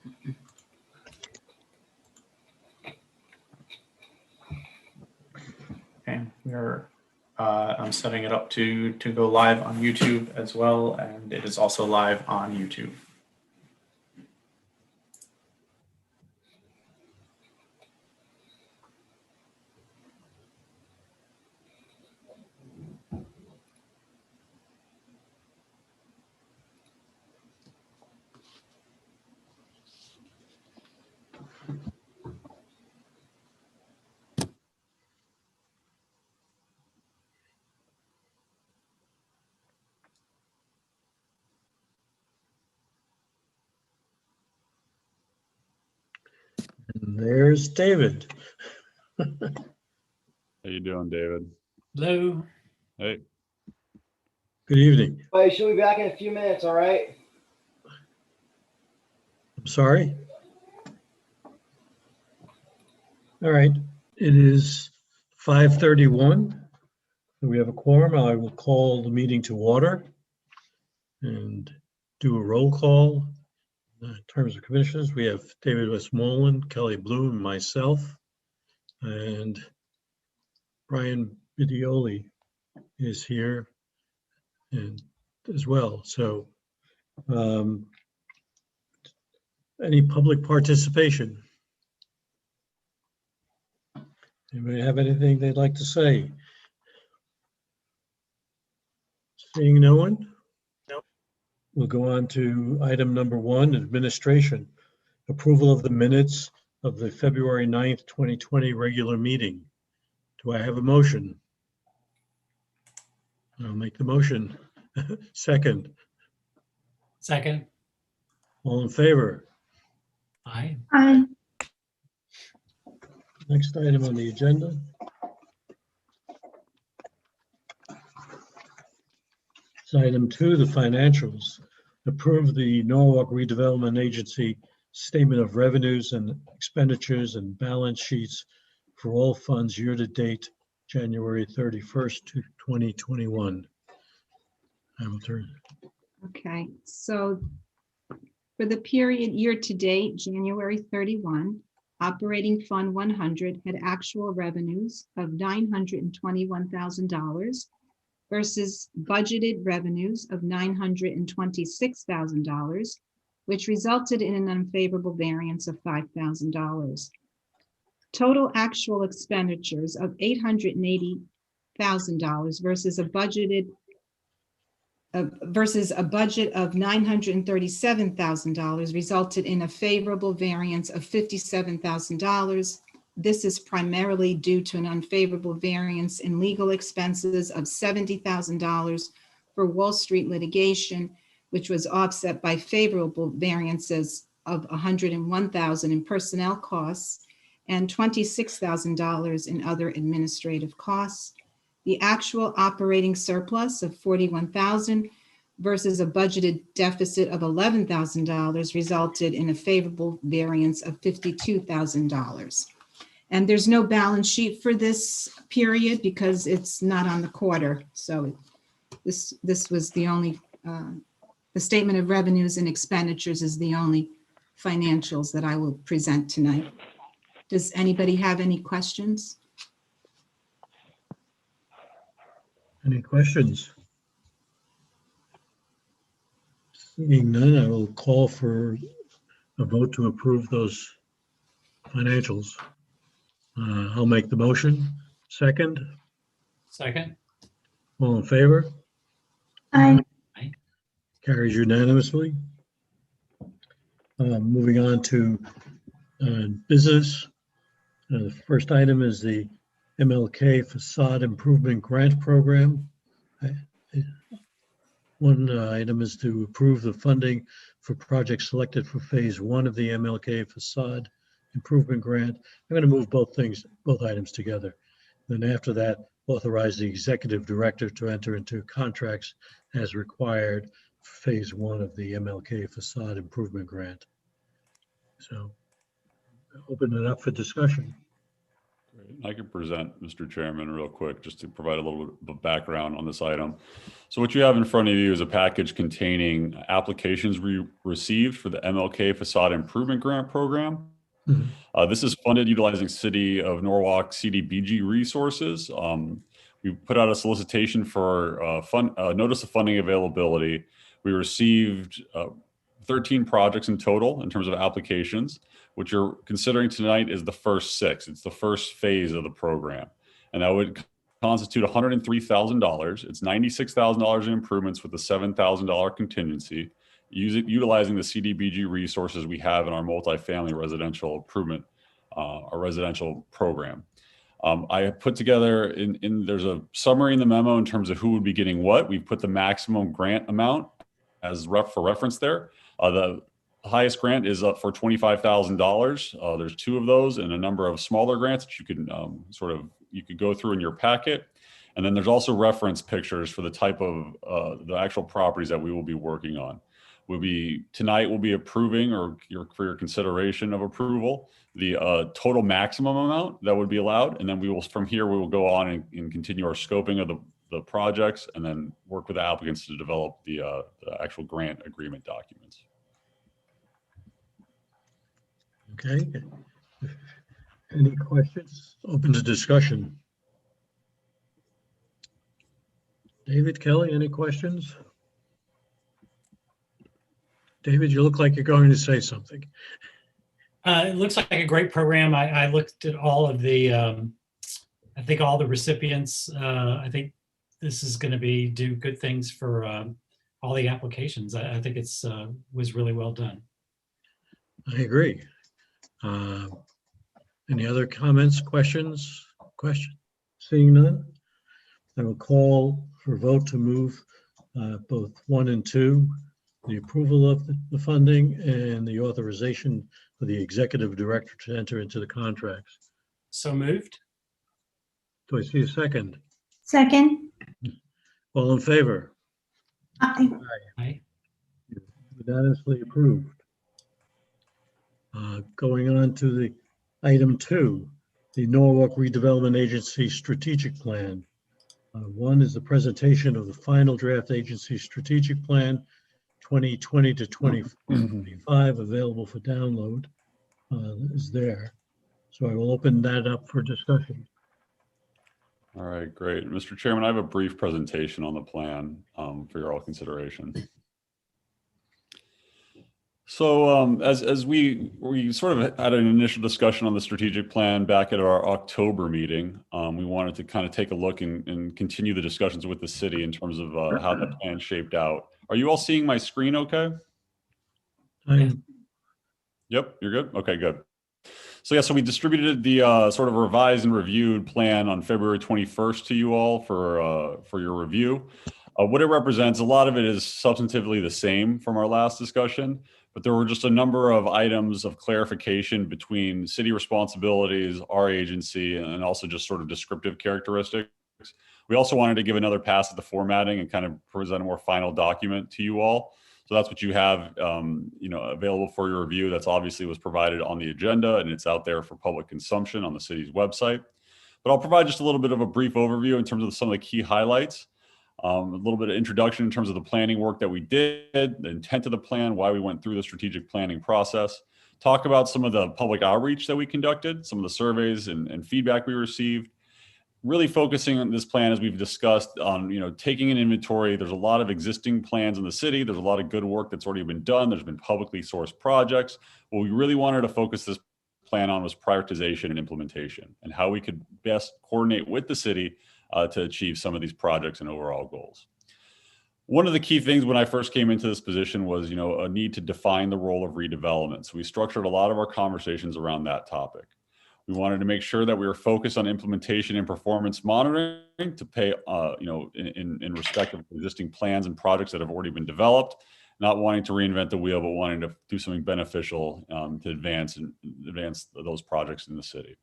Okay, I'm setting it up to go live on YouTube as well, and it is also live on YouTube. And there's David. How you doing, David? Hello. Hey. Good evening. Wait, she'll be back in a few minutes, all right? I'm sorry. All right, it is 5:31. We have a quorum. I will call the meeting to order and do a roll call. In terms of commissioners, we have David Westmoreland, Kelly Bloom, myself, and Brian Bidioli is here and as well. So any public participation? Anybody have anything they'd like to say? Seeing no one? Nope. We'll go on to item number 1, administration. Approval of the minutes of the February 9th, 2020 regular meeting. Do I have a motion? I'll make the motion. Second. Second. All in favor? Aye. Aye. Next item on the agenda. It's item 2, the financials. Approve the Norwalk Redevelopment Agency statement of revenues and expenditures and balance sheets for all funds year-to-date, January 31st to 2021. I will turn. Okay, so for the period year-to-date, January 31, Operating Fund 100 had actual revenues of $921,000 versus budgeted revenues of $926,000, which resulted in an unfavorable variance of $5,000. Total actual expenditures of $880,000 versus a budget of $937,000 resulted in a favorable variance of $57,000. This is primarily due to an unfavorable variance in legal expenses of $70,000 for Wall Street litigation, which was offset by favorable variances of $101,000 in personnel costs and $26,000 in other administrative costs. The actual operating surplus of $41,000 versus a budgeted deficit of $11,000 resulted in a favorable variance of $52,000. And there's no balance sheet for this period because it's not on the quarter. So this was the only, the statement of revenues and expenditures is the only financials that I will present tonight. Does anybody have any questions? Any questions? Seeing none, I will call for a vote to approve those financials. I'll make the motion. Second. Second. All in favor? Aye. Carries unanimously. Moving on to business. The first item is the MLK Facade Improvement Grant Program. One item is to approve the funding for projects selected for phase 1 of the MLK Facade Improvement Grant. I'm going to move both items together. Then after that, authorize the executive director to enter into contracts as required for phase 1 of the MLK Facade Improvement Grant. So open it up for discussion. I can present, Mr. Chairman, real quick, just to provide a little bit of background on this item. So what you have in front of you is a package containing applications we received for the MLK Facade Improvement Grant Program. Mhm. This is funded utilizing City of Norwalk CDBG resources. We put out a solicitation for notice of funding availability. We received 13 projects in total in terms of applications. What you're considering tonight is the first 6. It's the first phase of the program. And that would constitute $103,000. It's $96,000 in improvements with a $7,000 contingency, utilizing the CDBG resources we have in our multifamily residential improvement, our residential program. I have put together, there's a summary in the memo in terms of who would be getting what. We've put the maximum grant amount as for reference there. The highest grant is up for $25,000. There's 2 of those and a number of smaller grants that you can you could go through in your packet. And then there's also reference pictures for the type of the actual properties that we will be working on. Tonight we'll be approving, or for your consideration of approval, the total maximum amount that would be allowed. And then from here, we will go on and continue our scoping of the projects and then work with the applicants to develop the actual grant agreement documents. Okay. Any questions? Open to discussion. David, Kelly, any questions? David, you look like you're going to say something. It looks like a great program. I looked at all of the, I think all the recipients. I think this is going to do good things for all the applications. I think it's was really well done. I agree. Any other comments, questions? Seeing none, I will call for vote to move both 1 and 2, the approval of the funding and the authorization for the executive director to enter into the contracts. So moved. Do I see a second? Second. All in favor? Aye. Aye. Unanimously approved. Going on to the item 2, the Norwalk Redevelopment Agency Strategic Plan. 1 is the presentation of the final draft agency strategic plan 2020 to 2025, available for download, is there. So I will open that up for discussion. All right, great. Mr. Chairman, I have a brief presentation on the plan for your all consideration. So as we sort of had an initial discussion on the strategic plan back at our October meeting, we wanted to kind of take a look and continue the discussions with the city in terms of how that plan shaped out. Are you all seeing my screen okay? Yep, you're good? Okay, good. So yeah, so we distributed the sort of revised and reviewed plan on February 21st to you all for your review. What it represents, a lot of it is substantively the same from our last discussion, but there were just a number of items of clarification between city responsibilities, our agency, and also just sort of descriptive characteristics. We also wanted to give another pass at the formatting and kind of present a more final document to you all. So that's what you have, available for your review. That's obviously was provided on the agenda, and it's out there for public consumption on the city's website. But I'll provide just a little bit of a brief overview in terms of some of the key highlights. A little bit of introduction in terms of the planning work that we did, the intent of the plan, why we went through the strategic planning process, talk about some of the public outreach that we conducted, some of the surveys and feedback we received, really focusing on this plan, as we've discussed, on taking an inventory. There's a lot of existing plans in the city. There's a lot of good work that's already been done. There's been publicly sourced projects. What we really wanted to focus this plan on was prioritization and implementation, and how we could best coordinate with the city to achieve some of these projects and overall goals. One of the key things when I first came into this position was, a need to define the role of redevelopment. So we structured a lot of our conversations around that topic. We wanted to make sure that we were focused on implementation and performance monitoring to pay, in respect of existing plans and projects that have already been developed, not wanting to reinvent the wheel, but wanting to do something beneficial to advance those projects in the city.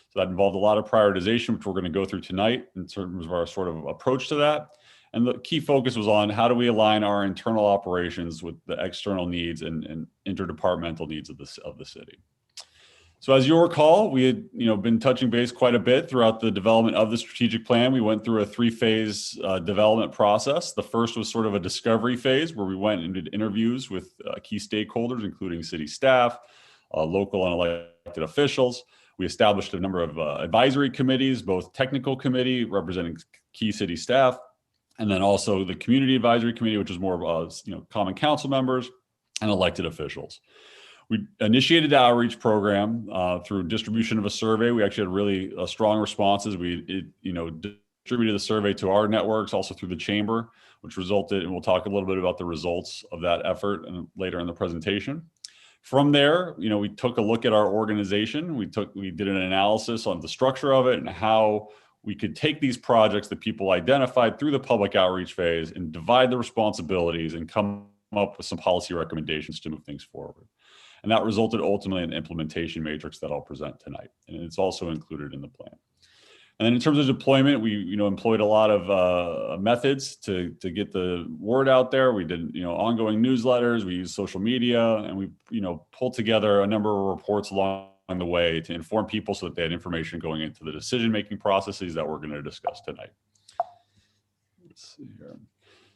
So that involved a lot of prioritization, which we're going to go through tonight in terms of our sort of approach to that. And the key focus was on how do we align our internal operations with the external needs and interdepartmental needs of the city. So as you'll recall, we had been touching base quite a bit throughout the development of the strategic plan. We went through a 3-phase development process. The first was sort of a discovery phase where we went and did interviews with key stakeholders, including city staff, local and elected officials. We established a number of advisory committees, both technical committee representing key city staff, and then also the community advisory committee, which is more of common council members and elected officials. We initiated the outreach program through distribution of a survey. We actually had really strong responses. We distributed the survey to our networks, also through the chamber, which resulted, and we'll talk a little bit about the results of that effort and later in the presentation. From there, we took a look at our organization. We did an analysis on the structure of it and how we could take these projects that people identified through the public outreach phase and divide the responsibilities and come up with some policy recommendations to move things forward. And that resulted ultimately in an implementation matrix that I'll present tonight. And it's also included in the plan. And then in terms of deployment, we employed a lot of methods to get the word out there. We did ongoing newsletters, we used social media, and we pulled together a number of reports along the way to inform people so that they had information going into the decision-making processes that we're going to discuss tonight. Let's see here.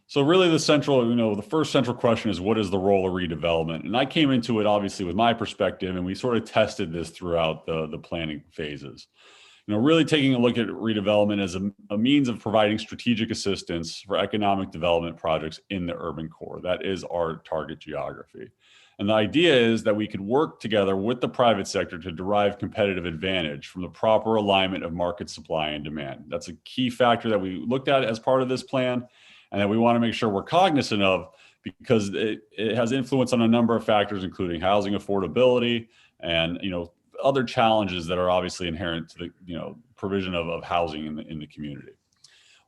So really the central, the first central question is, what is the role of redevelopment? And I came into it obviously with my perspective, and we sort of tested this throughout the planning phases. Really taking a look at redevelopment as a means of providing strategic assistance for economic development projects in the urban core. That is our target geography. And the idea is that we could work together with the private sector to derive competitive advantage from the proper alignment of market supply and demand. That's a key factor that we looked at as part of this plan, and that we want to make sure we're cognizant of, because it has influence on a number of factors, including housing affordability and other challenges that are obviously inherent to the provision of housing in the community.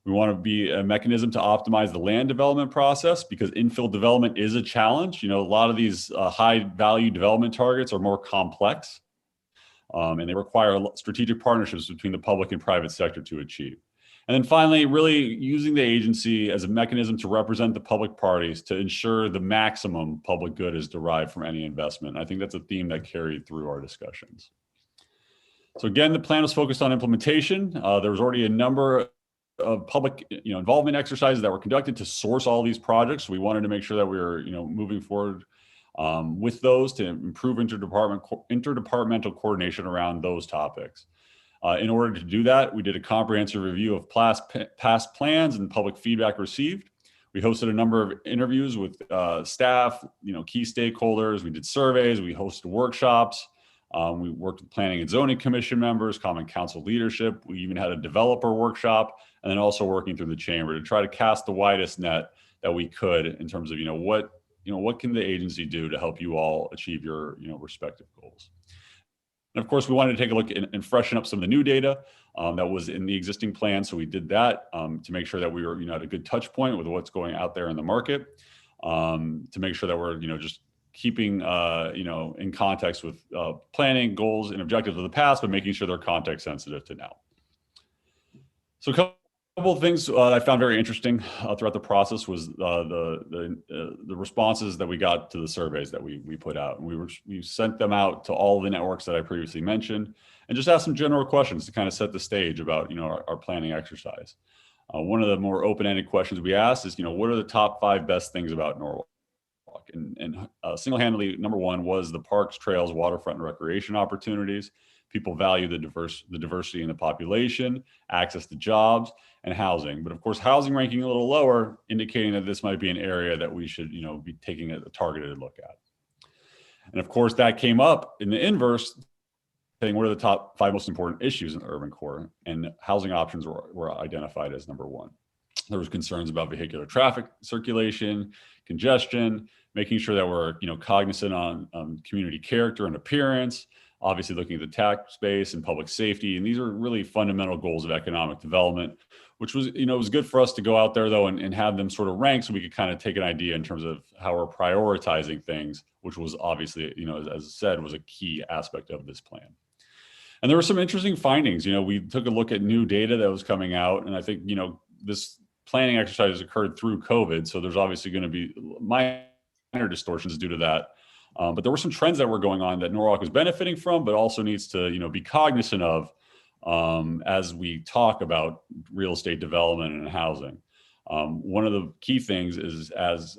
We want to be a mechanism to optimize the land development process, because infill development is a challenge. A lot of these high value development targets are more complex, and they require strategic partnerships between the public and private sector to achieve. And then finally, really using the agency as a mechanism to represent the public parties to ensure the maximum public good is derived from any investment. I think that's a theme that carried through our discussions. So again, the plan was focused on implementation. There was already a number of public involvement exercises that were conducted to source all these projects. So we wanted to make sure that we were moving forward with those to improve interdepartmental coordination around those topics. In order to do that, we did a comprehensive review of past plans and public feedback received. We hosted a number of interviews with staff, key stakeholders. We did surveys, we hosted workshops. We worked with planning and zoning commission members, common council leadership. We even had a developer workshop, and then also working through the chamber to try to cast the widest net that we could in terms of, what can the agency do to help you all achieve your, respective goals. And of course, we wanted to take a look and freshen up some of the new data that was in the existing plan. So we did that to make sure that we were, at a good touch point with what's going out there in the market, to make sure that we're, just keeping, in context with planning goals and objectives of the past, but making sure they're context sensitive to now. So a couple of things I found very interesting throughout the process was the responses that we got to the surveys that we put out. And we sent them out to all of the networks that I previously mentioned, and just asked some general questions to kind of set the stage about our planning exercise. One of the more open-ended questions we asked is, what are the top 5 best things about Norwalk? And single-handedly, number 1 was the parks, trails, waterfront, and recreation opportunities. People value the diversity in the population, access to jobs, and housing. But of course, housing ranking a little lower, indicating that this might be an area that we should, be taking a targeted look at. And of course, that came up in the inverse, saying what are the top 5 most important issues in the urban core, and housing options were identified as number 1. There was concerns about vehicular traffic circulation, congestion, making sure that we're, cognizant on community character and appearance, obviously looking at the tax base and public safety. And these are really fundamental goals of economic development, which was, it was good for us to go out there though and have them sort of rank so we could kind of take an idea in terms of how we're prioritizing things, which was obviously, as I said, was a key aspect of this plan. And there were some interesting findings. We took a look at new data that was coming out, and I think, this planning exercise occurred through COVID. So there's obviously going to be minor distortions due to that. But there were some trends that were going on that Norwalk was benefiting from, but also needs to, be cognizant of as we talk about real estate development and housing. One of the key things is as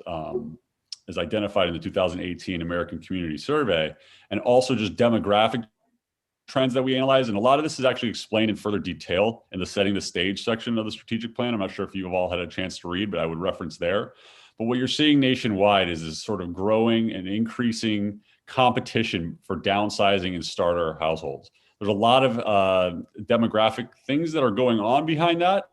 identified in the 2018 American Community Survey, and also just demographic trends that we analyze. And a lot of this is actually explained in further detail in the setting the stage section of the strategic plan. I'm not sure if you've all had a chance to read, but I would reference there. But what you're seeing nationwide is this sort of growing and increasing competition for downsizing and starter households. There's a lot of demographic things that are going on behind that.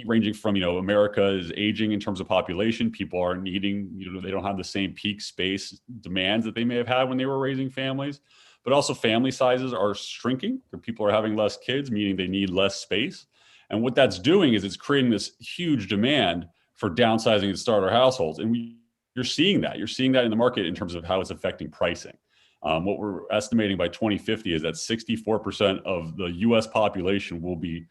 Ranging from, America is aging in terms of population. People are needing, they don't have the same peak space demands that they may have had when they were raising families, but also family sizes are shrinking. People are having less kids, meaning they need less space. And what that's doing is it's creating this huge demand for downsizing and starter households. And you're seeing that. You're seeing that in the market in terms of how it's affecting pricing. What we're estimating by 2050 is that 64% of the US population will be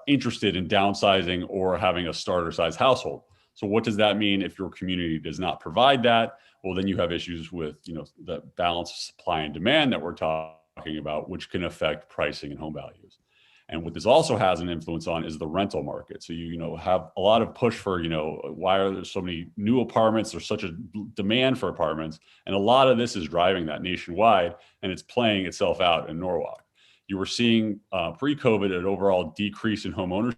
interested in downsizing or having a starter size household. So what does that mean if your community does not provide that? Well, then you have issues with, the balance of supply and demand that we're talking about, which can affect pricing and home values. And what this also has an influence on is the rental market. So you have a lot of push for, why are there so many new apartments? There's such a demand for apartments. And a lot of this is driving that nationwide, and it's playing itself out in Norwalk. You were seeing pre-COVID an overall decrease in home ownership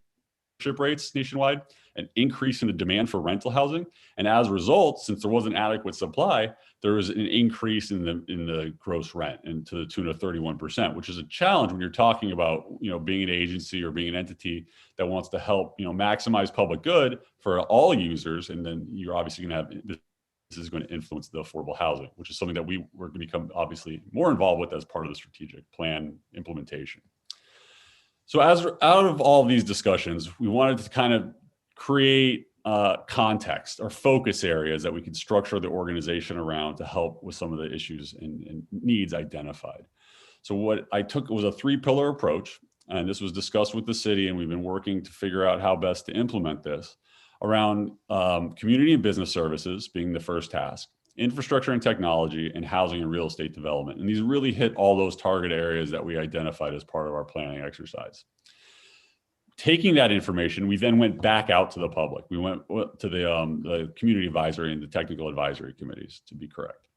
rates nationwide, an increase in the demand for rental housing. And as a result, since there wasn't adequate supply, there was an increase in the gross rent, and to the tune of 31%, which is a challenge when you're talking about, being an agency or being an entity that wants to help, maximize public good for all users. And then you're obviously going to have, this is going to influence the affordable housing, which is something that we're going to become obviously more involved with as part of the strategic plan implementation. So out of all these discussions, we wanted to kind of create context or focus areas that we could structure the organization around to help with some of the issues and needs identified. So what I took was a 3-pillar approach, and this was discussed with the city, and we've been working to figure out how best to implement this around community and business services being the first task, infrastructure and technology, and housing and real estate development. And these really hit all those target areas that we identified as part of our planning exercise. Taking that information, we then went back out to the public. We went to the community advisory and the technical advisory committees, to be correct.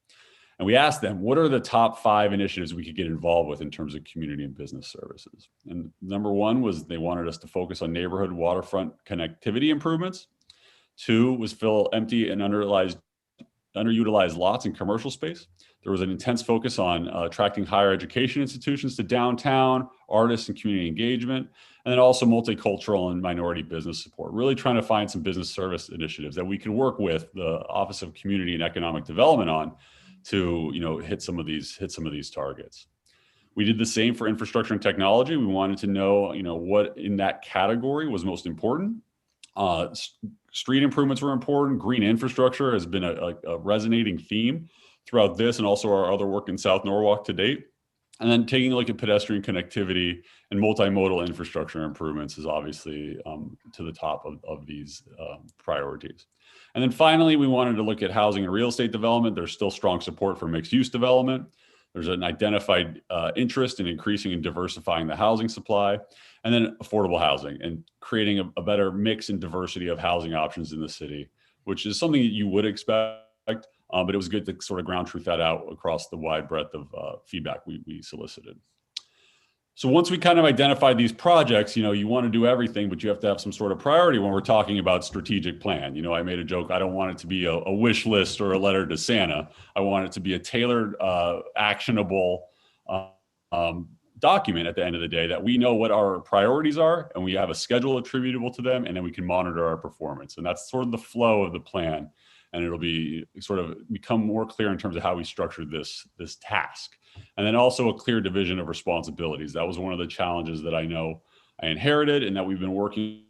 And we asked them, what are the top 5 initiatives we could get involved with in terms of community and business services? And number 1 was they wanted us to focus on neighborhood waterfront connectivity improvements. 2 was fill empty and underutilized lots in commercial space. There was an intense focus on attracting higher education institutions to downtown, artists and community engagement, and then also multicultural and minority business support, really trying to find some business service initiatives that we can work with the Office of Community and Economic Development on to hit some of these targets. We did the same for infrastructure and technology. We wanted to know what in that category was most important. Street improvements were important. Green infrastructure has been a resonating theme throughout this and also our other work in South Norwalk to date. And then taking a look at pedestrian connectivity and multimodal infrastructure improvements is obviously to the top of these priorities. And then finally, we wanted to look at housing and real estate development. There's still strong support for mixed use development. There's an identified interest in increasing and diversifying the housing supply, and then affordable housing and creating a better mix and diversity of housing options in the city, which is something that you would expect, but it was good to sort of ground truth that out across the wide breadth of feedback we solicited. So once we kind of identified these projects, you want to do everything, but you have to have some sort of priority when we're talking about strategic plan. I made a joke, I don't want it to be a wish list or a letter to Santa. I want it to be a tailored, actionable document at the end of the day that we know what our priorities are and we have a schedule attributable to them, and then we can monitor our performance. And that's sort of the flow of the plan. And it'll be sort of become more clear in terms of how we structured this task. And then also a clear division of responsibilities. That was one of the challenges that I know I inherited, and that we've been working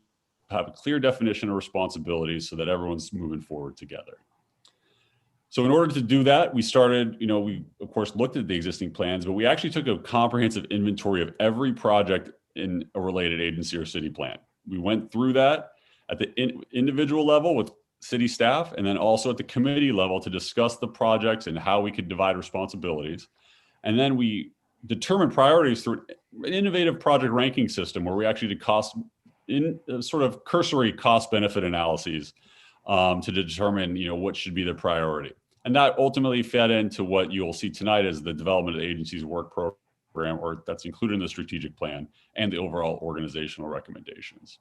to have a clear definition of responsibilities so that everyone's moving forward together. So in order to do that, we started, we of course looked at the existing plans, but we actually took a comprehensive inventory of every project in a related agency or city plan. We went through that at the individual level with city staff and then also at the committee level to discuss the projects and how we could divide responsibilities. And then we determine priorities through an innovative project ranking system where we actually did sort of cursory cost benefit analyses to determine, what should be the priority. And that ultimately fed into what you'll see tonight as the development of the agency's work program, or that's included in the strategic plan and the overall organizational recommendations.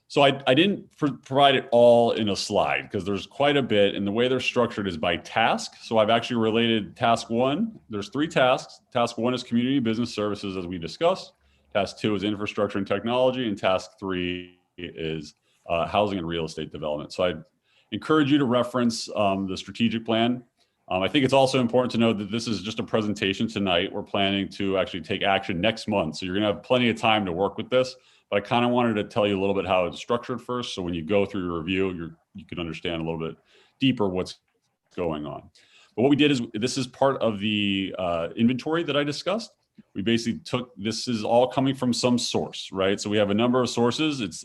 So I didn't provide it all in a slide because there's quite a bit, and the way they're structured is by task. So I've actually related task 1. There's 3 tasks. Task 1 is community business services, as we discussed. Task 2 is infrastructure and technology, and task 3 is housing and real estate development. So I'd encourage you to reference the strategic plan. I think it's also important to note that this is just a presentation tonight. We're planning to actually take action next month. So you're going to have plenty of time to work with this. But I kind of wanted to tell you a little bit how it's structured first. So when you go through your review, you can understand a little bit deeper what's going on. But what we did is, this is part of the inventory that I discussed. We basically this is all coming from some source, right? So we have a number of sources. It's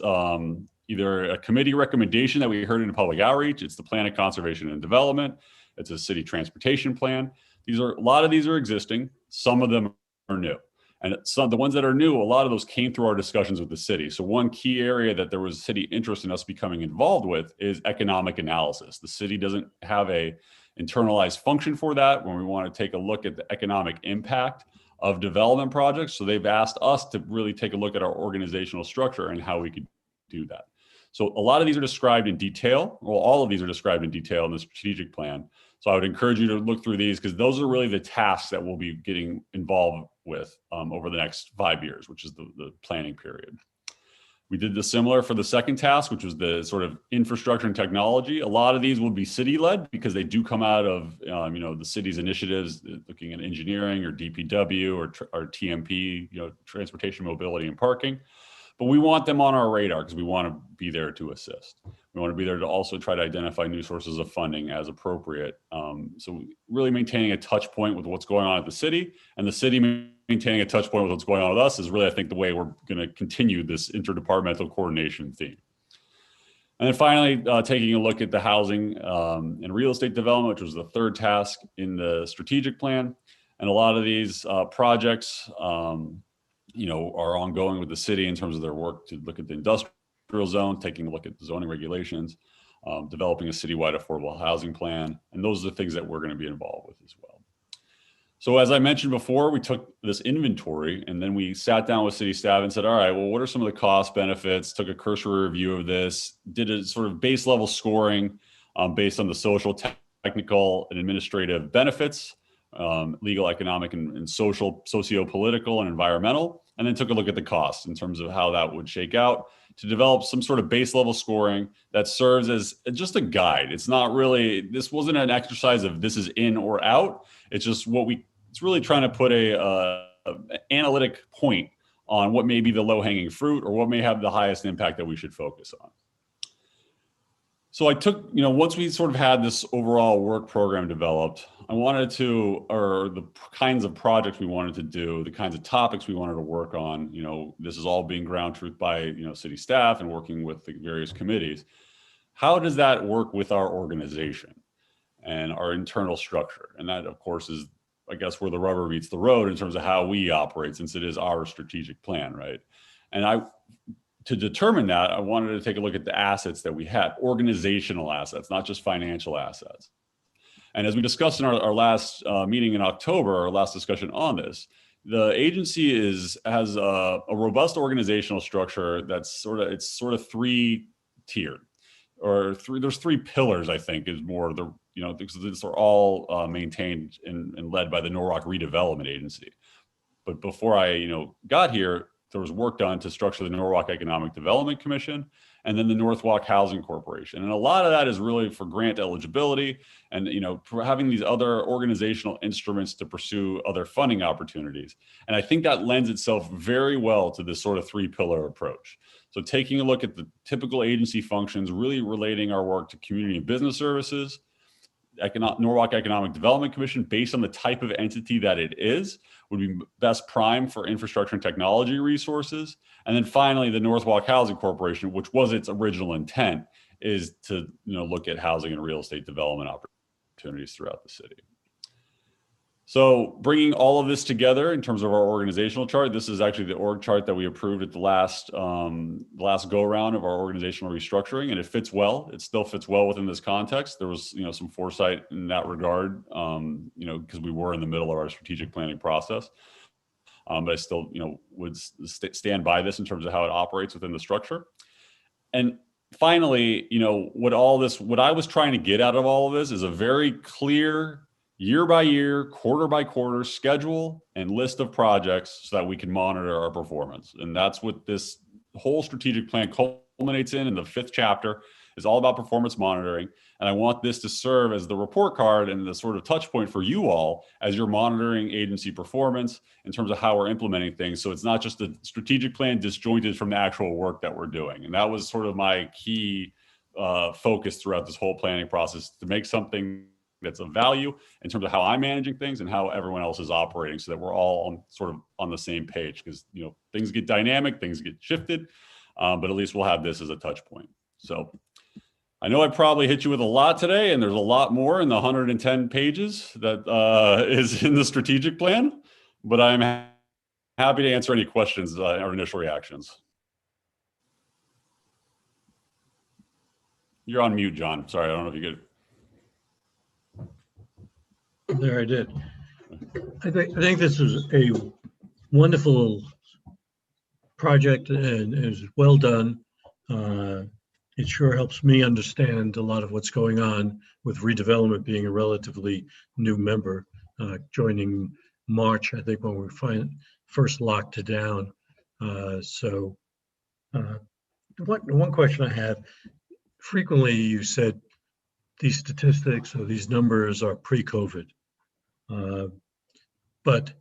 either a committee recommendation that we heard in a public outreach. It's the Plan of Conservation and Development. It's a city transportation plan. A lot of these are existing. Some of them are new. And the ones that are new, a lot of those came through our discussions with the city. So one key area that there was city interest in us becoming involved with is economic analysis. The city doesn't have a internalized function for that when we want to take a look at the economic impact of development projects. So they've asked us to really take a look at our organizational structure and how we could do that. So a lot of these are described in detail. Well, all of these are described in detail in the strategic plan. So I would encourage you to look through these because those are really the tasks that we'll be getting involved with over the next 5 years, which is the planning period. We did the similar for the second task, which was the sort of infrastructure and technology. A lot of these will be city-led because they do come out of the city's initiatives, looking at engineering or DPW or TMP, transportation, mobility, and parking. But we want them on our radar because we want to be there to assist. We want to be there to also try to identify new sources of funding as appropriate. So really maintaining a touch point with what's going on at the city, and the city maintaining a touch point with what's going on with us is really, I think, the way we're going to continue this interdepartmental coordination theme. And then finally, taking a look at the housing and real estate development, which was the third task in the strategic plan. And a lot of these projects, are ongoing with the city in terms of their work to look at the industrial zone, taking a look at the zoning regulations, developing a citywide affordable housing plan. And those are the things that we're going to be involved with as well. So as I mentioned before, we took this inventory and then we sat down with city staff and said, all right, well, what are some of the cost benefits? Took a cursory review of this, did a sort of base level scoring based on the social, technical, and administrative benefits, legal, economic, and social, socio-political, and environmental, and then took a look at the costs in terms of how that would shake out to develop some sort of base level scoring that serves as just a guide. It's not really, this wasn't an exercise of this is in or out. It's just it's really trying to put a analytic point on what may be the low hanging fruit or what may have the highest impact that we should focus on. So I took, once we sort of had this overall work program developed, or the kinds of projects we wanted to do, the kinds of topics we wanted to work on, this is all being ground truth by, city staff and working with the various committees. How does that work with our organization and our internal structure? And that, of course, is, I guess, where the rubber meets the road in terms of how we operate, since it is our strategic plan, right? And to determine that, I wanted to take a look at the assets that we had, organizational assets, not just financial assets. And as we discussed in our last meeting in October, our last discussion on this, the agency has a robust organizational structure that's sort of 3-tiered, there's 3 pillars, I think, is more these are all maintained and led by the Norwalk Redevelopment Agency. But before I got here, there was work done to structure the Norwalk Economic Development Commission and then the Norwalk Housing Corporation. And a lot of that is really for grant eligibility and, for having these other organizational instruments to pursue other funding opportunities. And I think that lends itself very well to this sort of 3-pillar approach. So taking a look at the typical agency functions, really relating our work to community and business services, Norwalk Economic Development Commission, based on the type of entity that it is, would be best primed for infrastructure and technology resources. And then finally, the Norwalk Housing Corporation, which was its original intent, is to look at housing and real estate development opportunities throughout the city. So bringing all of this together in terms of our organizational chart, this is actually the org chart that we approved at the last go round of our organizational restructuring, and it fits well. It still fits well within this context. There was some foresight in that regard, because we were in the middle of our strategic planning process. But I still would stand by this in terms of how it operates within the structure. And finally, what I was trying to get out of all of this is a very clear year by year, quarter by quarter schedule and list of projects so that we can monitor our performance. And that's what this whole strategic plan culminates in the 5th chapter, is all about performance monitoring. And I want this to serve as the report card and the sort of touch point for you all as you're monitoring agency performance in terms of how we're implementing things. So it's not just a strategic plan disjointed from the actual work that we're doing. And that was sort of my key focus throughout this whole planning process, to make something that's of value in terms of how I'm managing things and how everyone else is operating, so that we're all on the same page, because things get dynamic, things get shifted, but at least we'll have this as a touch point. So I know I probably hit you with a lot today, and there's a lot more in the 110 pages that is in the strategic plan, but I'm happy to answer any questions or initial reactions. You're on mute, John. Sorry, I don't know if you could. There, I did. I think this is a wonderful project and is well done. It sure helps me understand a lot of what's going on with redevelopment, being a relatively new member, joining March, I think, when we first locked it down. So one question I have, frequently you said these statistics or these numbers are pre-COVID. But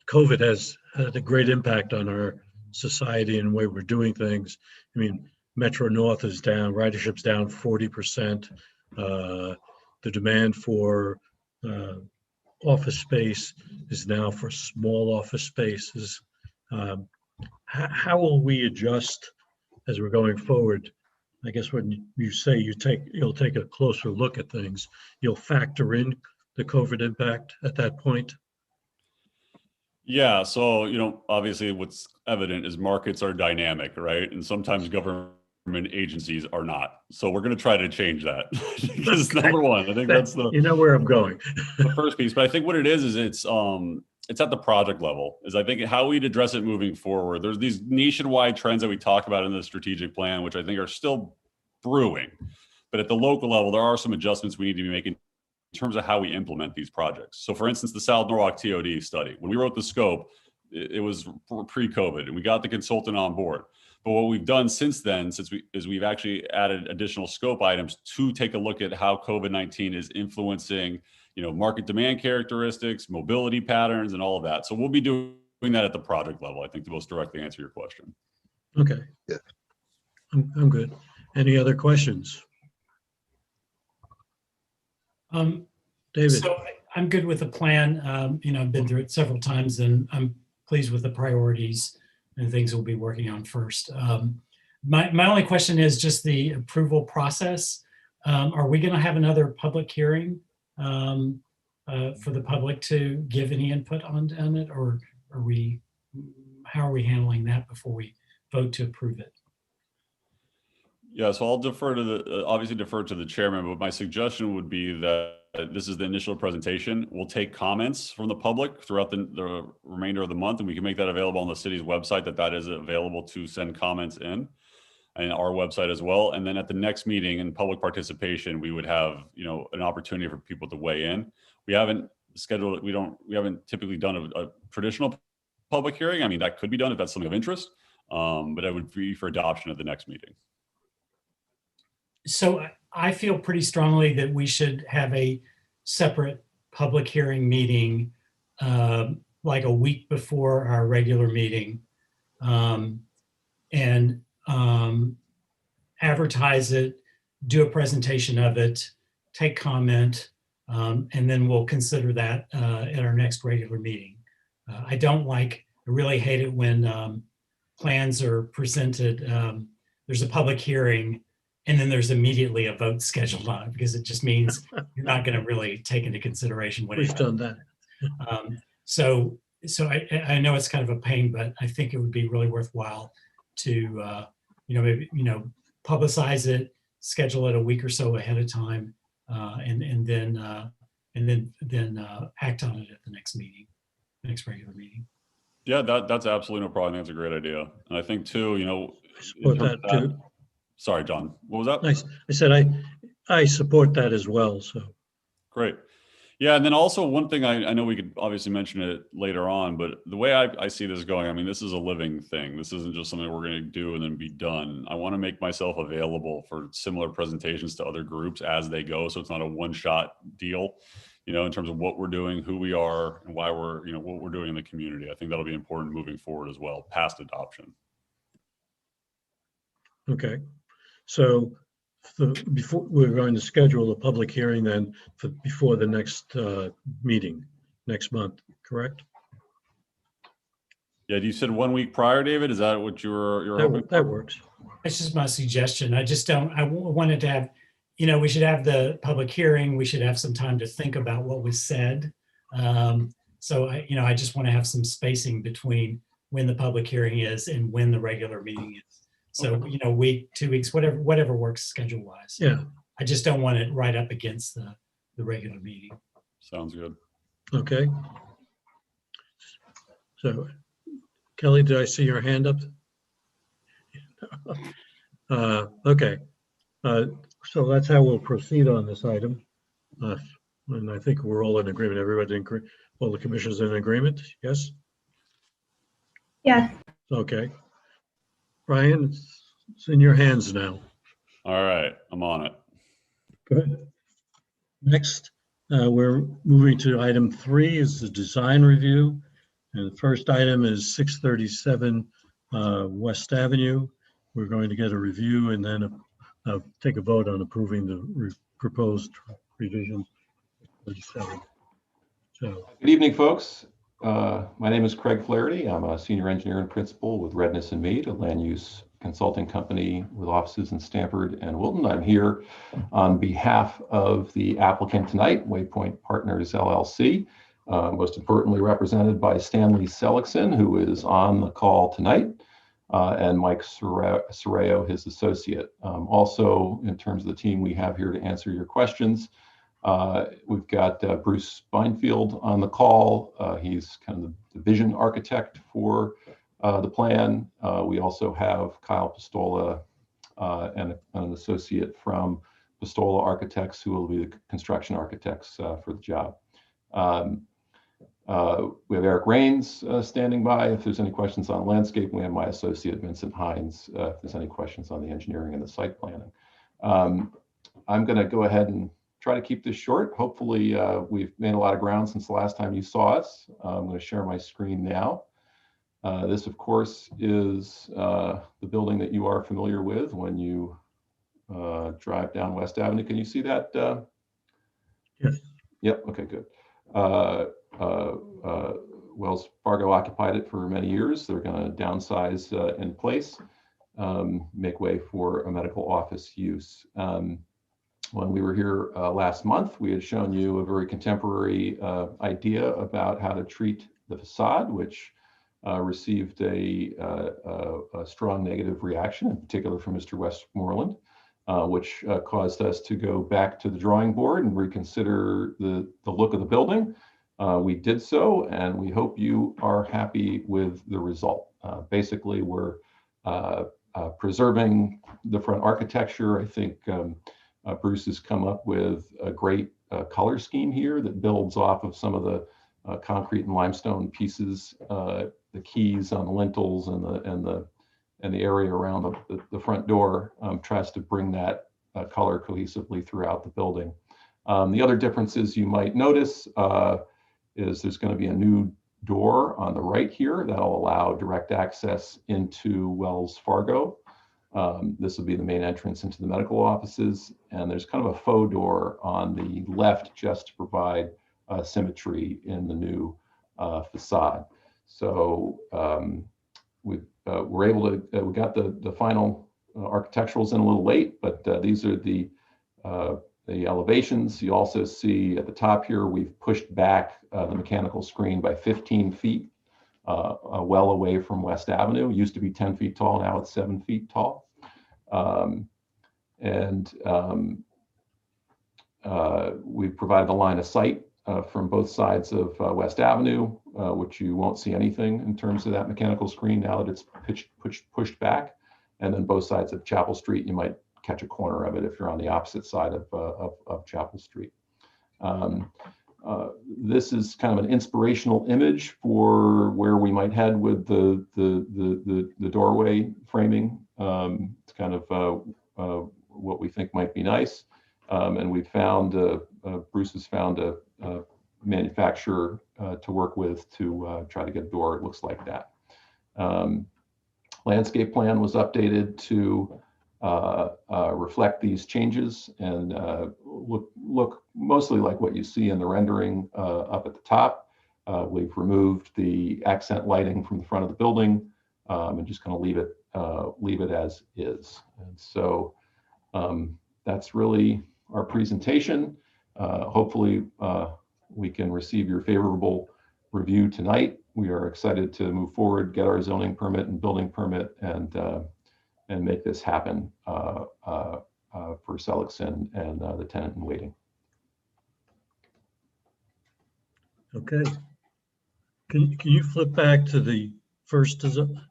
COVID has had a great impact on our society and the way we're doing things. I mean, Metro North is down, ridership's down 40%. The demand for office space is now for small office spaces. How will we adjust as we're going forward? I guess when you say you'll take a closer look at things, you'll factor in the COVID impact at that point? Yeah, so obviously what's evident is markets are dynamic, right? And sometimes government agencies are not. So we're going to try to change that. Because Okay. Number one, I think that's the where I'm going. the first piece. But I think what it is it's at the project level, is I think how we'd address it moving forward. There's these nationwide trends that we talk about in the strategic plan, which I think are still brewing. But at the local level, there are some adjustments we need to be making in terms of how we implement these projects. So for instance, the South Norwalk TOD study, when we wrote the scope, it was pre-COVID and we got the consultant on board. But what we've done since then, we've actually added additional scope items to take a look at how COVID-19 is influencing, market demand characteristics, mobility patterns, and all of that. So we'll be doing that at the project level, I think, to most directly answer your question. Okay. Yeah. I'm good. Any other questions? David? So I'm good with the plan. I've been through it several times, and I'm pleased with the priorities and things we'll be working on first. My only question is just the approval process. Are we going to have another public hearing for the public to give any input on it, or how are we handling that before we vote to approve it? Yeah, so I'll obviously defer to the chairman, but my suggestion would be that this is the initial presentation. We'll take comments from the public throughout the remainder of the month, and we can make that available on the city's website, that is available to send comments in, and our website as well. And then at the next meeting in public participation, we would have, an opportunity for people to weigh in. We haven't scheduled, we haven't typically done a traditional public hearing. I mean, that could be done if that's something of interest, but it would be for adoption at the next meeting. So I feel pretty strongly that we should have a separate public hearing meeting, like a week before our regular meeting, and advertise it, do a presentation of it, take comment, and then we'll consider that at our next regular meeting. I really hate it when plans are presented. There's a public hearing, and then there's immediately a vote scheduled on it, because it just means you're not going to really take into consideration what We've done that. So I know it's kind of a pain, but I think it would be really worthwhile to, maybe, publicize it, schedule it a week or so ahead of time, and then act on it at the next meeting, next regular meeting. Yeah, that's absolutely no problem. I think that's a great idea. And I think too, I support that too. Sorry, John, what was that? I said I support that as well, so. Great. Yeah, and then also one thing, I know we could obviously mention it later on, but the way I see this going, I mean, this is a living thing. This isn't just something we're going to do and then be done. I want to make myself available for similar presentations to other groups as they go, so it's not a one-shot deal, in terms of what we're doing, who we are, and why we're, what we're doing in the community. I think that'll be important moving forward as well, past adoption. Okay, so before we're going to schedule a public hearing then before the next meeting next month, correct? Yeah, you said 1 week prior, David. Is that what you're hoping? That works. That's just my suggestion. I just don't, I wanted to have, we should have the public hearing. We should have some time to think about what was said. So I just want to have some spacing between when the public hearing is and when the regular meeting is. So, week, 2 weeks, whatever works schedule wise. Yeah. I just don't want it right up against the regular meeting. Sounds good. Okay. So Kelly, did I see your hand up? Okay. So that's how we'll proceed on this item. And I think we're all in agreement. Everybody in agreement? All the commissioners in agreement? Yes? Yes. Okay. Brian, it's in your hands now. All right, I'm on it. Good. Next, we're moving to item 3 is the design review. And the first item is 637 West Avenue. We're going to get a review and then take a vote on approving the proposed revision 37. So, good evening, folks. My name is Craig Flaherty. I'm a senior engineer and principal with Redness and Mead, a land use consulting company with offices in Stamford and Wilton. I'm here on behalf of the applicant tonight, Waypoint Partners LLC, most importantly represented by Stanley Seligson, who is on the call tonight, and Mike Sorreo, his associate. Also, in terms of the team we have here to answer your questions, we've got Bruce Beinfield on the call. He's kind of the vision architect for the plan. We also have Kyle Pistola and an associate from Pistola Architects, who will be the construction architects for the job. We have Eric Rains standing by if there's any questions on landscape. We have my associate Vincent Hines if there's any questions on the engineering and the site planning. I'm going to go ahead and try to keep this short. Hopefully we've made a lot of ground since the last time you saw us. I'm going to share my screen now. This, of course, is the building that you are familiar with when you drive down West Avenue. Can you see that? yes. Yep, okay, good. Wells Fargo occupied it for many years. They're going to downsize in place, make way for a medical office use. When we were here last month, we had shown you a very contemporary idea about how to treat the facade, which received a strong negative reaction, in particular from Mr. Westmoreland, which caused us to go back to the drawing board and reconsider the look of the building. We did so, and we hope you are happy with the result. Basically, we're preserving the front architecture. I think Bruce has come up with a great color scheme here that builds off of some of the concrete and limestone pieces, the keys on the lintels and the area around the front door, tries to bring that color cohesively throughout the building. The other differences you might notice is there's going to be a new door on the right here that'll allow direct access into Wells Fargo. This will be the main entrance into the medical offices, and there's kind of a faux door on the left just to provide symmetry in the new facade. So we're able to, we got the final architectural's in a little late, but these are the elevations. You also see at the top here, we've pushed back the mechanical screen by 15 feet, well away from West Avenue. It used to be 10 feet tall, now it's 7 feet tall. We've provided a line of sight from both sides of West Avenue, which you won't see anything in terms of that mechanical screen now that it's pushed back. And then both sides of Chapel Street, you might catch a corner of it if you're on the opposite side of Chapel Street. This is kind of an inspirational image for where we might head with the doorway framing. It's kind of what we think might be nice. And we've found, Bruce has found a manufacturer to work with to try to get a door that looks like that. Landscape plan was updated to reflect these changes and look mostly like what you see in the rendering up at the top. We've removed the accent lighting from the front of the building and just kind of leave it as is. And so that's really our presentation. Hopefully we can receive your favorable review tonight. We are excited to move forward, get our zoning permit and building permit, and make this happen for Seligson and the tenant in waiting. Okay. Can you flip back to the first design?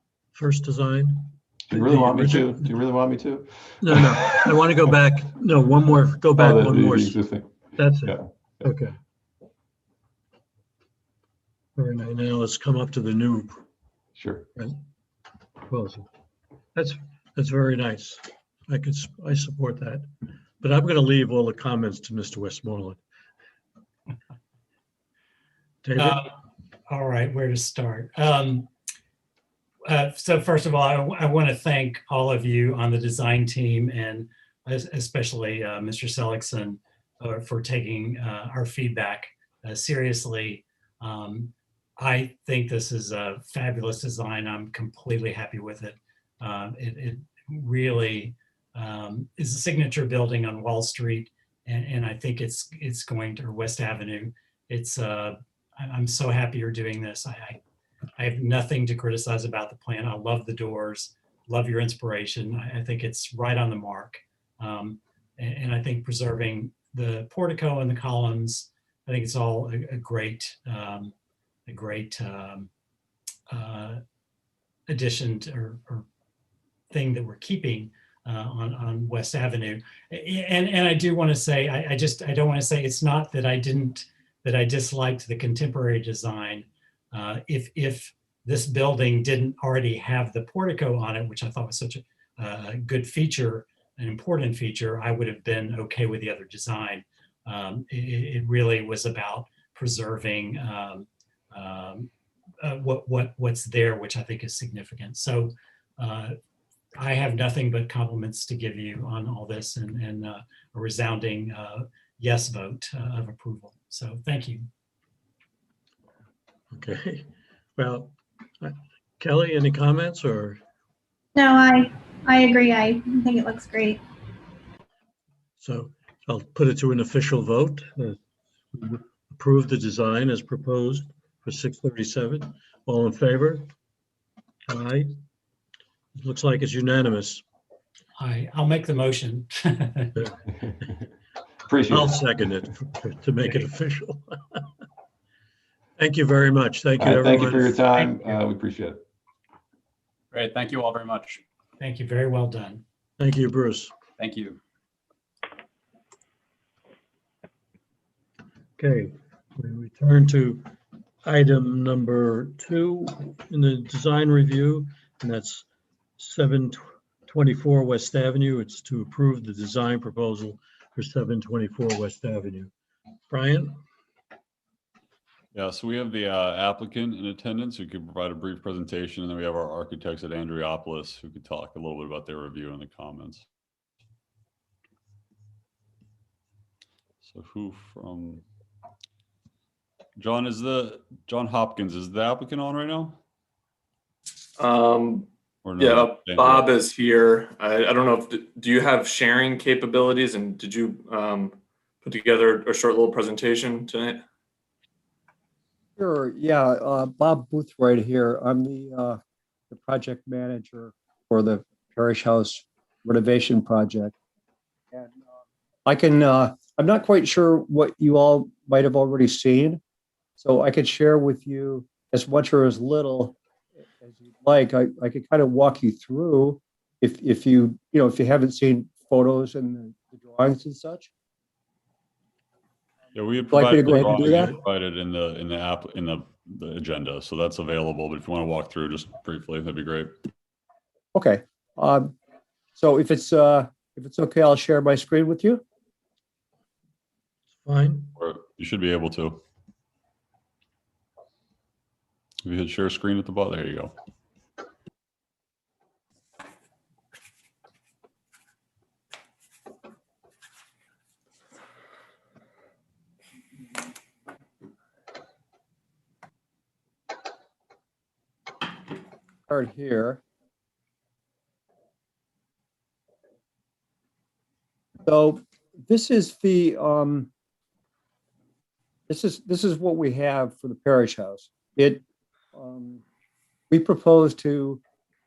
Do you really want me to? Do you really want me to? No, I want to go back. No, one more. Go back one more. Existing. That's it. Yeah. Okay. All right, now let's come up to the new Sure. proposal. That's very nice. I support that, but I'm going to leave all the comments to Mr. Westmoreland. David? All right, where to start? So first of all, I want to thank all of you on the design team, and especially Mr. Seligson for taking our feedback seriously. I think this is a fabulous design. I'm completely happy with it. It really is a signature building on Wall Street, and I think it's going to, or West Avenue. I'm so happy you're doing this. I have nothing to criticize about the plan. I love the doors, love your inspiration. I think it's right on the mark. And I think preserving the portico and the columns, I think it's all a great addition to, or thing that we're keeping on West Avenue. And I do want to say, I don't want to say it's not that I disliked the contemporary design. If this building didn't already have the portico on it, which I thought was such a good feature, an important feature, I would have been okay with the other design. It really was about preserving what's there, which I think is significant. So I have nothing but compliments to give you on all this, and a resounding yes vote of approval. So thank you. Okay. Well, Kelly, any comments or? No, I agree. I think it looks great. So I'll put it to an official vote. Approve the design as proposed for 637. All in favor? Aye. It looks like it's unanimous. I'll make the motion. Appreciate I'll it. second it to make it official. Thank you very much. Thank you, everyone. Thank you for your time. We appreciate it. Great. Thank you all very much. Thank you. Very well done. Thank you, Bruce. Thank you. Okay, we return to item number 2 in the design review, and that's 724 West Avenue. It's to approve the design proposal for 724 West Avenue. Brian? Yeah, so we have the applicant in attendance who could provide a brief presentation, and then we have our architects at Andreopolis who could talk a little bit about their review and the comments. So who from John Hopkins, is the applicant on right now? Or Yeah, no? Bob is here. I don't know if, do you have sharing capabilities, and did you put together a short little presentation tonight? Sure, yeah, Bob Boothright here. I'm the project manager for the Parish House renovation project. And I can, I'm not quite sure what you all might have already seen, so I could share with you as much or as little as you'd like. I could kind of walk you through if you, if you haven't seen photos and the drawings and such. Yeah, we had Like me to provided go ahead and do drawings that? provided in the app in the agenda, so that's available. But if you want to walk through just briefly, that'd be great. Okay. So if it's okay, I'll share my screen with you. Fine. Or you should be able to. If you hit share screen at the bottom, there you go. Start here. So this is the this is what we have for the parish house. It we propose to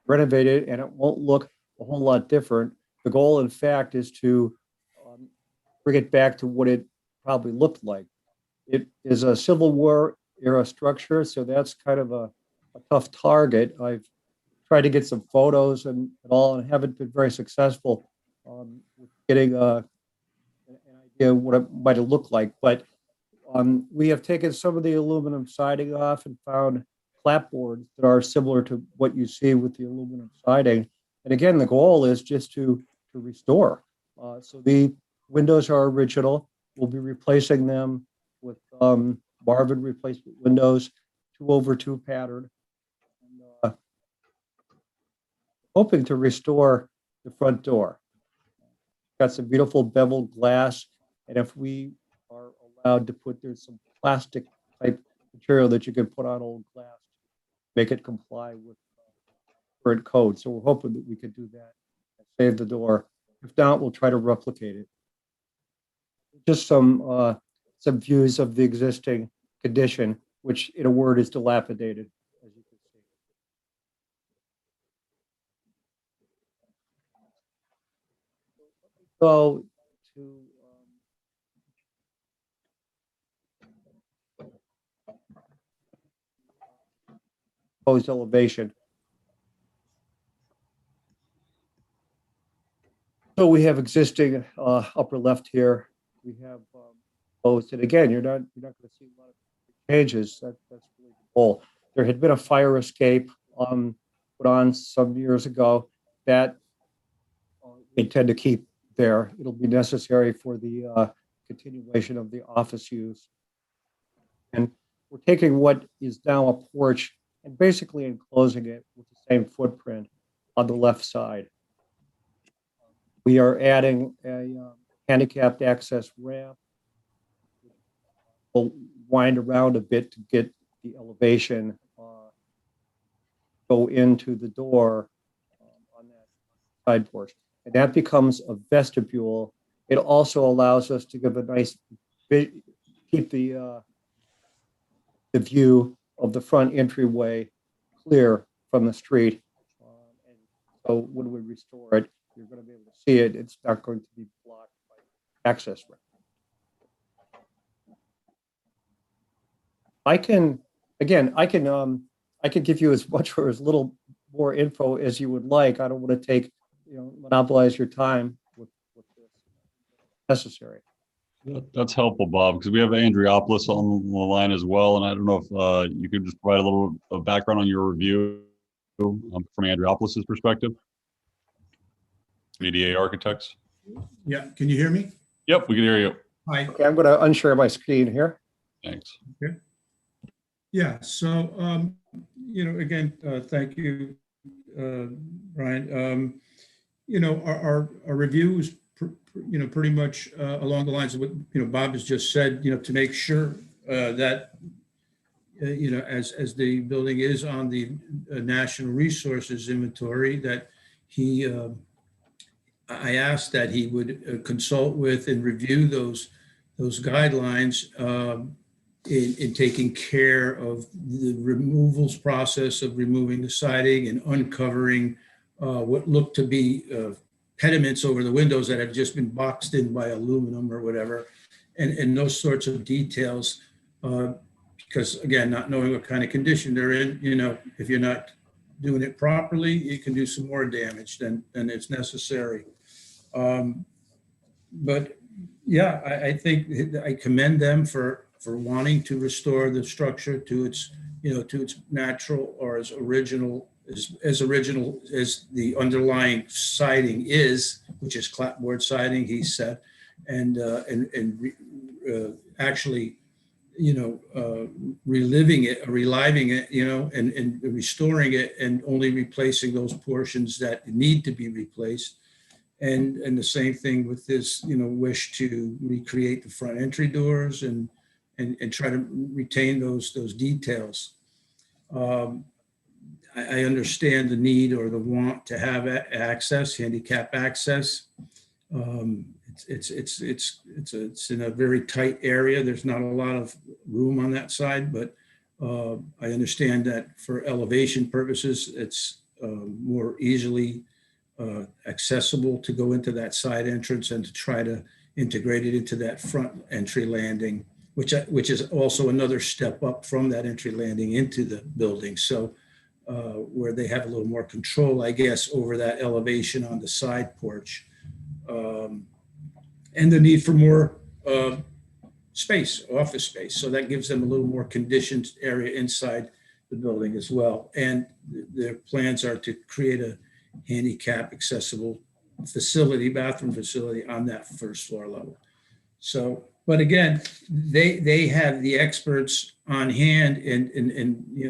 renovate it, and it won't look a whole lot different. The goal, in fact, is to bring it back to what it probably looked like. It is a Civil War era structure, so that's kind of a tough target. I've tried to get some photos and all, and haven't been very successful with getting an idea of what it might have looked like. But we have taken some of the aluminum siding off and found clapboards that are similar to what you see with the aluminum siding. And again, the goal is just to restore. So the windows are original. We'll be replacing them with Marvin replacement windows, 2/2 pattern. And, hoping to restore the front door. Got some beautiful beveled glass, and if we are allowed to put, there's some plastic type material that you can put on old glass, make it comply with current code. So we're hoping that we could do that and save the door. If not, we'll try to replicate it. Just some views of the existing condition, which in a word is dilapidated, as you can see. Go to proposed elevation. So we have existing upper left here. We have proposed, and again, you're not going to see a lot of changes. That's really the goal. There had been a fire escape put on some years ago that we intend to keep there. It'll be necessary for the continuation of the office use. And we're taking what is now a porch and basically enclosing it with the same footprint on the left side. We are adding a handicapped access ramp. We'll wind around a bit to get the elevation go into the door on that side porch. And that becomes a vestibule. It also allows us to give a nice, keep the view of the front entryway clear from the street. And so when we restore it, you're going to be able to see it. It's not going to be blocked by access ramp. I can give you as much or as little more info as you would like. I don't want to take, monopolize your time with this necessary. That's helpful, Bob, because we have Andreopoulos on the line as well. And I don't know if you could just provide a little of background on your review from Andreopoulos' perspective. EDA Architects. Yeah, can you hear me? Yep, we can hear you. Hi. Okay, I'm going to unshare my screen here. Thanks. Okay. Yeah, so, again, thank you, Ryan. Our review is, pretty much along the lines of what, Bob has just said, to make sure that, as the building is on the National Resources Inventory, that he, I asked that he would consult with and review those guidelines in taking care of the removals process of removing the siding and uncovering what looked to be pediments over the windows that have just been boxed in by aluminum or whatever, and those sorts of details. Because again, not knowing what kind of condition they're in, if you're not doing it properly, you can do some more damage than is necessary. But yeah, I think I commend them for wanting to restore the structure to its, to its natural or as original as original as the underlying siding is, which is clapboard siding, he said, and actually, reliving it, and restoring it, and only replacing those portions that need to be replaced. And the same thing with this, wish to recreate the front entry doors and try to retain those details. I understand the need or the want to have access, handicap access. It's in a very tight area. There's not a lot of room on that side, but I understand that for elevation purposes, it's more easily accessible to go into that side entrance and to try to integrate it into that front entry landing, which is also another step up from that entry landing into the building. So where they have a little more control, I guess, over that elevation on the side porch. And the need for more space, office space. So that gives them a little more conditioned area inside the building as well. And their plans are to create a handicap accessible facility, bathroom facility on that first floor level. So, but again, they have the experts on hand and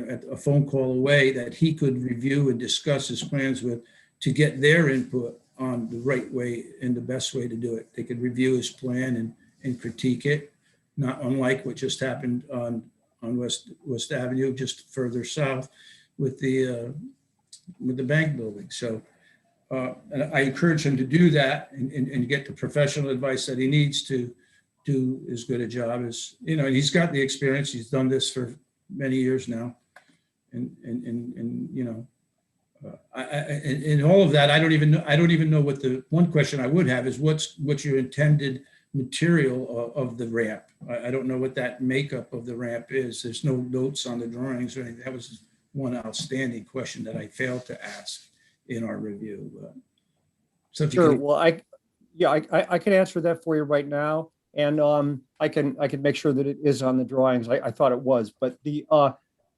at a phone call away that he could review and discuss his plans with to get their input on the right way and the best way to do it. They could review his plan and critique it, not unlike what just happened on West Avenue, just further south with the bank building. So and I encourage him to do that and get the professional advice that he needs to do as good a job as, and he's got the experience. He's done this for many years now. And all of that, I don't even know what the one question I would have is what's your intended material of the ramp. I don't know what that makeup of the ramp is. There's no notes on the drawings or anything. That was one outstanding question that I failed to ask in our review. So if Sure. you Well, I can answer that for you right now, and I can make sure that it is on the drawings. I thought it was, but the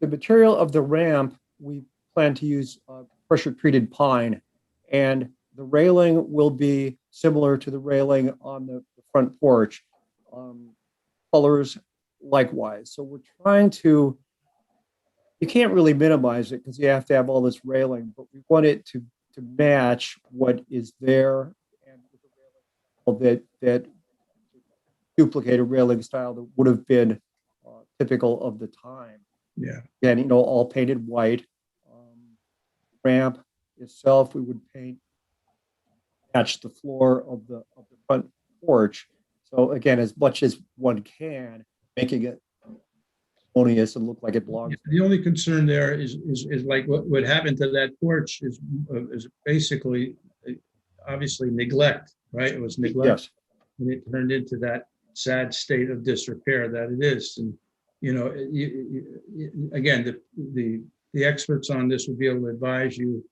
material of the ramp, we plan to use pressure treated pine, and the railing will be similar to the railing on the front porch. Colors likewise. So we're trying to, you can't really minimize it because you have to have all this railing, but we want it to match what is there, and with the railing that duplicated railing style that would have been typical of the time. Yeah. And all painted white. Ramp itself, we would match the floor of the front porch. So again, as much as one can, making it harmonious and look like it belongs. The only concern there is like what happened to that porch is basically obviously neglect, right? It was neglect. Yes. And it turned into that sad state of disrepair that it is. And again, the experts on this would be able to advise you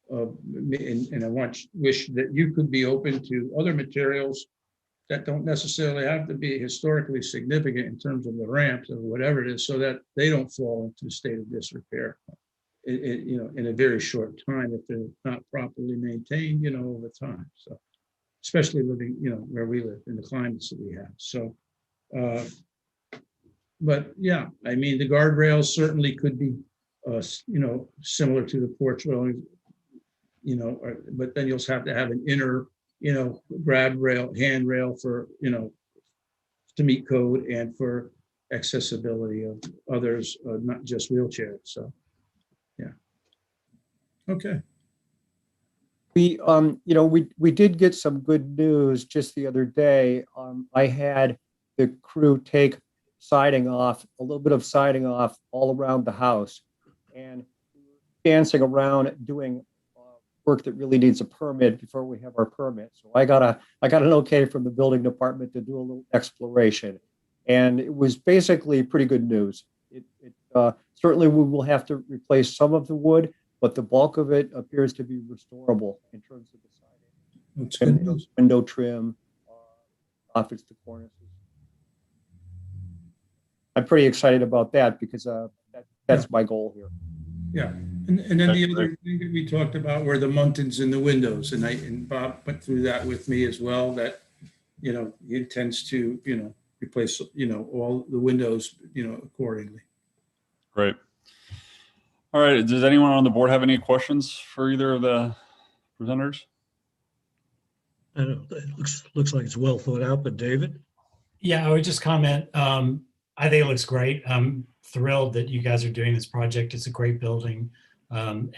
and I wish that you could be open to other materials that don't necessarily have to be historically significant in terms of the ramps or whatever it is, so that they don't fall into a state of disrepair, in a very short time if they're not properly maintained, over time. So, especially living, where we live in the climates that we have. So, but yeah, I mean, the guardrails certainly could be, similar to the porch railing, but then you'll have to have an inner, grab rail, handrail for, to meet code and accessibility of others, not just wheelchairs. So, yeah. Okay. We, we did get some good news just the other day. I had the crew take siding off, a little bit of siding off all around the house, and dancing around doing work that really needs a permit before we have our permit. So I got an okay from the building department to do a little exploration, and it was basically pretty good news. Certainly we will have to replace some of the wood, but the bulk of it appears to be restorable in terms of the siding. That's good news. Window trim, offits to cornices. I'm pretty excited about that because that's my goal here. Yeah, and then the other thing that we talked about were the muntins in the windows, and Bob went through that with me as well, that, he intends to, replace, all the windows, accordingly. Great. All right. Does anyone on the board have any questions for either of the presenters? I don't know, it looks like it's well thought out, but David? Yeah, I would just comment. I think it looks great. I'm thrilled that you guys are doing this project. It's a great building, and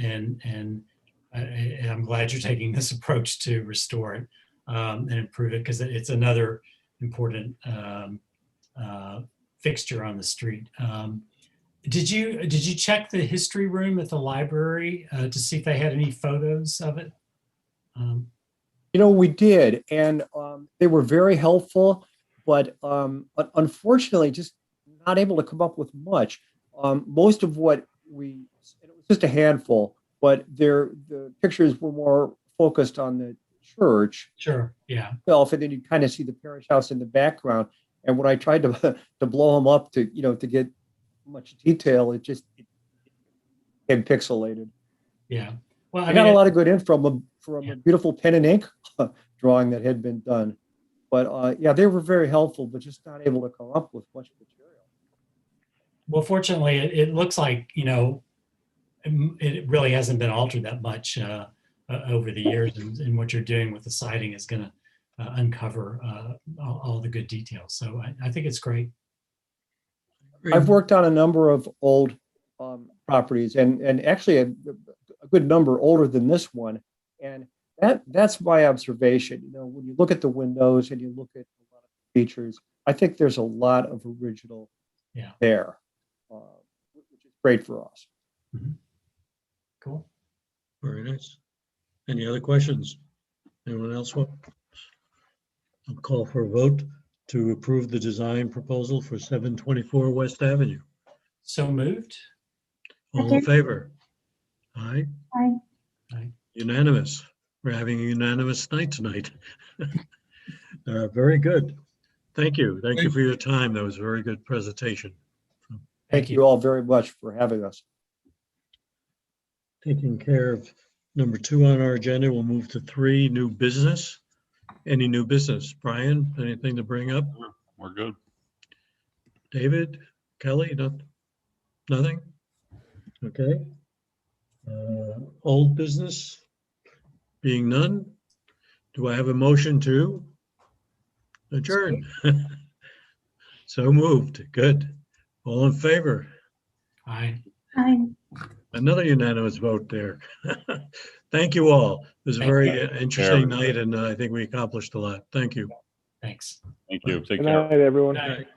I'm glad you're taking this approach to restore it and improve it, because it's another important fixture on the street. Did you check the history room at the library to see if they had any photos of it? We did, and they were very helpful, but unfortunately, just not able to come up with much. Most of what it was just a handful, but the pictures were more focused on the church. Sure, yeah. Itself, and then you kind of see the parish house in the background. And when I tried to blow them up to get much detail, it became pixelated. Yeah. Well, I got a lot of good info from a beautiful pen and ink drawing that had been done. But yeah, they were very helpful, but just not able to come up with much material. Well, fortunately, it looks like, it really hasn't been altered that much over the years, and what you're doing with the siding is going to uncover all the good details. So I think it's great. I've worked on a number of old properties, and actually a good number older than this one. And that's my observation. When you look at the windows and you look at a lot of features, I think there's a lot of original there, which is great for us. Mm-hmm. Cool. Very nice. Any other questions? Anyone else want? I'll call for a vote to approve the design proposal for 724 West Avenue. So moved. All in favor? Aye. Aye. Aye. Unanimous. We're having a unanimous night tonight. Very good. Thank you. Thank you for your time. That was a very good presentation. Thank you all very much for having us. Taking care of number 2 on our agenda, we'll move to 3, new business. Any new business? Brian, anything to bring up? We're good. David, Kelly, nothing? Okay. Old business? Being none, do I have a motion to adjourn? So moved. Good. All in favor? Aye. Aye. Another unanimous vote there. Thank you all. It was a very interesting night, and I think we accomplished a lot. Thank you. Thanks. Thank you. Take Good care. night, everyone. Good night.